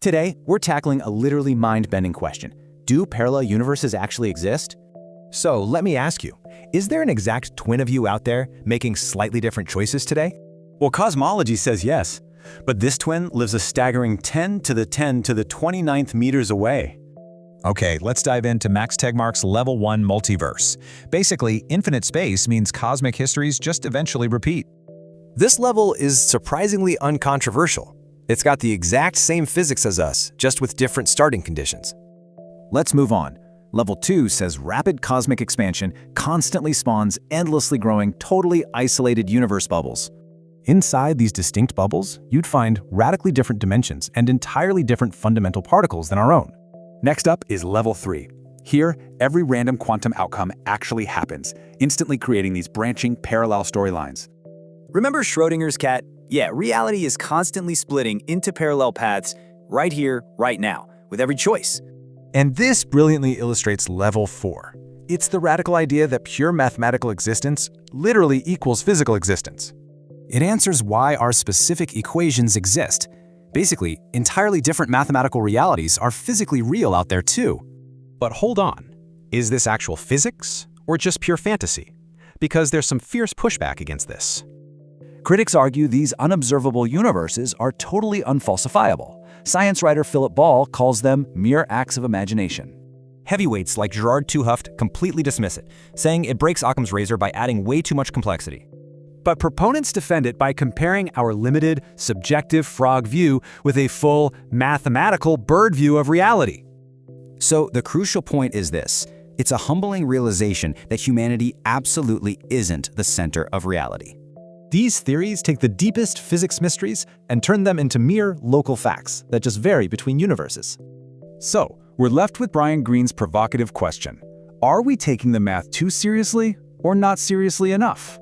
Today, we're tackling a literally mind-bending question. Do parallel universes actually exist? So let me ask you, is there an exact twin of you out there making slightly different choices today? Well, cosmology says yes, but this twin lives a staggering 10 to the 10 to the 29th meters away. Okay, let's dive into Max Tegmark's Level 1 multiverse. Basically, infinite space means cosmic histories just eventually repeat. This level is surprisingly uncontroversial. It's got the exact same physics as us, just with different starting conditions. Let's move on. Level 2 says rapid cosmic expansion constantly spawns endlessly growing, totally isolated universe bubbles. Inside these distinct bubbles, you'd find radically different dimensions and entirely different fundamental particles than our own. Next up is Level 3. Here, every random quantum outcome actually happens, instantly creating these branching parallel storylines. Remember Schrodinger's cat? Yeah, reality is constantly splitting into parallel paths right here, right now, with every choice. And this brilliantly illustrates Level 4. It's the radical idea that pure mathematical existence literally equals physical existence. It answers why our specific equations exist. Basically, entirely different mathematical realities are physically real out there too. But hold on, is this actual physics or just pure fantasy? Because there's some fierce pushback against this. Critics argue these unobservable universes are totally unfalsifiable. Science writer Philip Ball calls them mere acts of imagination. Heavyweights like Gerard 't Hooft completely dismiss it, saying it breaks Occam's razor by adding way too much complexity. But proponents defend it by comparing our limited, subjective frog view with a full, mathematical bird view of reality. So the crucial point is this. It's a humbling realization that humanity absolutely isn't the center of reality. These theories take the deepest physics mysteries and turn them into mere local facts that just vary between universes. So, we're left with Brian Greene's provocative question. Are we taking the math too seriously or not seriously enough?